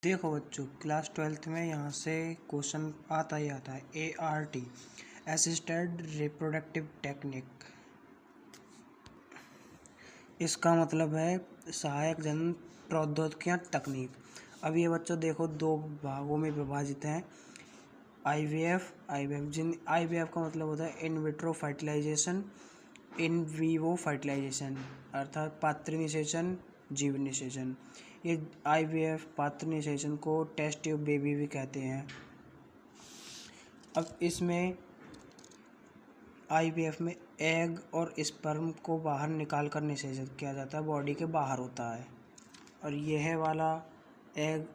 देखो बच्चों, class 12th में यहाँ से क्वेश्चन आता ही आता है। ART असिस्टेड रिप्रोडक्टिव टेक्निक, इसका मतलब है सहायक जन्म प्रौद्योगिकियाँ तकनीक। अब ये बच्चों देखो, दो भागों में विभाजित हैं। IVF का मतलब होता है in vitro fertilisation, in vivo fertilisation, अर्थात पात्र निषेचन, जीव निषेचन। ये IVF पात्र निषेचन को टेस्ट ट्यूब बेबी भी कहते हैं। अब इसमें IVF में एग और स्पर्म को बाहर निकाल कर निषेचन किया जाता है, बॉडी के बाहर होता है। और यह वाला एग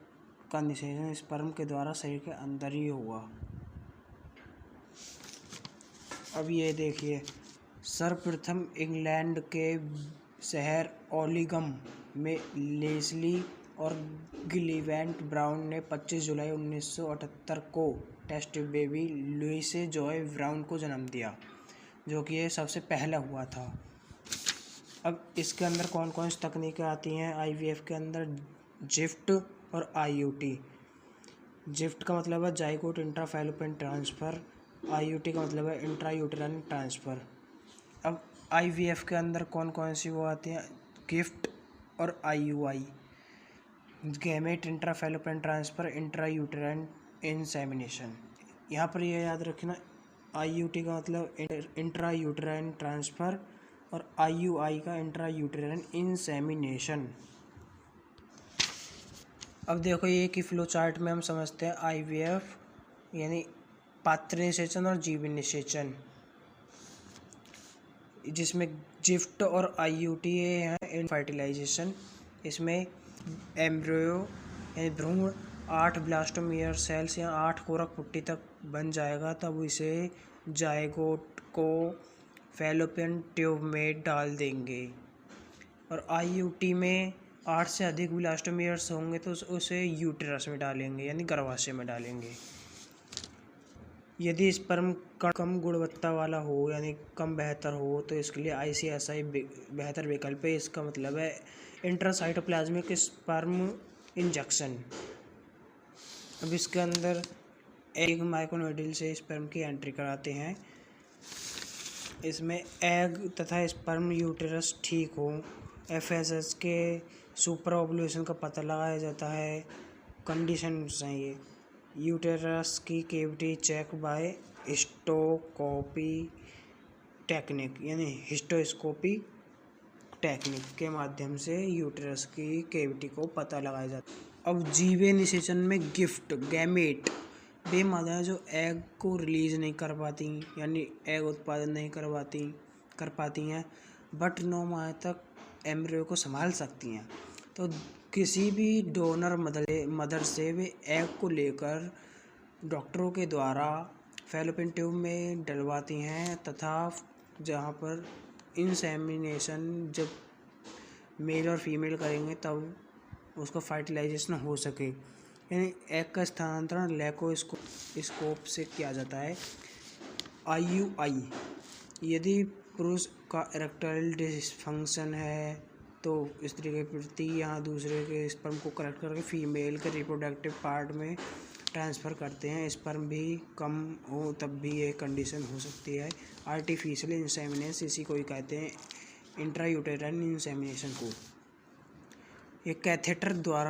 का निषेचन स्पर्म के द्वारा शरीर के अंदर ही हुआ। अब ये देखिए, सर्वप्रथम इंग्लैंड के शहर ओलिगम में लेस्ली और गिलीवेंट ब्राउन ने 25 जुलाई 1978 को test tube baby Louise Joy Brown को जन्म दिया, जो कि ये सबसे पहला हुआ था। अब इसके अंदर कौन कौन सी तकनीकें आती हैं IVF के अंदर? जिफ्ट और IUT। जिफ्ट का मतलब है जाइगोट इंट्राफैलोपियन ट्रांसफ़र, IUT का मतलब है इंट्रा यूटेराइन ट्रांसफ़र। अब IVF के अंदर कौन कौन सी वो आती हैं? गिफ्ट और IUI, gamete intrafallopian transfer, intra uterine insemination. यहाँ पर ये याद रखना, IUT का मतलब इंट्रा यूटेराइन ट्रांसफ़र और IUI का इंट्रा यूटेराइन इंसेमिनेशन। अब देखो, ये कि फ्लो चार्ट में हम समझते हैं IVF यानी पात्र निषेचन और जीव निषेचन, जिसमें जिफ्ट और IUT हैं फर्टिलाइजेशन। इसमें एम्ब्रियो यानी भ्रूण 8 ब्लास्टोमियर सेल्स या 8 कोरक पुट्टी तक बन जाएगा, तब इसे जायगोट को फैलोपियन ट्यूब में डाल देंगे। और IUT में 8 से अधिक ब्लास्टोमियर्स होंगे तो उसे यूटेरस में डालेंगे यानी गर्भाशय में डालेंगे। यदि स्पर्म कम गुणवत्ता वाला हो यानी कम बेहतर हो तो इसके लिए ICSI बेहतर विकल्प है। इसका मतलब है इंट्रासाइटोप्लाज्मिक स्पर्म इंजेक्शन। अब इसके अंदर एग माइक्रोनीडल से स्पर्म की एंट्री कराते हैं। इसमें एग तथा स्पर्म यूटेरस ठीक हो, FSH के सुपर ओवुलेशन का पता लगाया जाता है। कंडीशन चाहिए यूटेरस की कैविटी चेक बाय हिस्टोस्कोपी टेक्निक यानी हिस्टोस्कोपी टेक्निक के माध्यम से यूटेरस की कैविटी को पता लगाया जाता है। अब जीवे निषेचन में गिफ्ट गैमेट वे मादाएं जो एग को रिलीज नहीं कर पाती यानी एग उत्पादन नहीं कर पाती हैं, बट 9 माह तक एम्ब्रियो को संभाल सकती हैं, तो किसी भी डोनर मदर से वे एग को लेकर डॉक्टरों के द्वारा फैलोपियन ट्यूब में डलवाती हैं, तथा जहाँ पर इंसेमिनेशन जब मेल और फीमेल करेंगे तब उसका फर्टिलाइजेशन हो सके, यानी एग का स्थानांतरण लेप्रोस्कोप से किया जाता है। IUI, यदि पुरुष का इरेक्टाइल डिसफंक्शन है तो स्त्री के प्रति यहाँ दूसरे के स्पर्म को कलेक्ट करके फीमेल के रिप्रोडक्टिव पार्ट में ट्रांसफ़र करते हैं। स्पर्म भी कम हो तब भी ये कंडीशन हो सकती है। आर्टिफिशियल इंसेमिनेशन, इसी को ही कहते हैं इंट्रा यूटेराइन इंसेमिनेशन को। ये कैथेटर द्वारा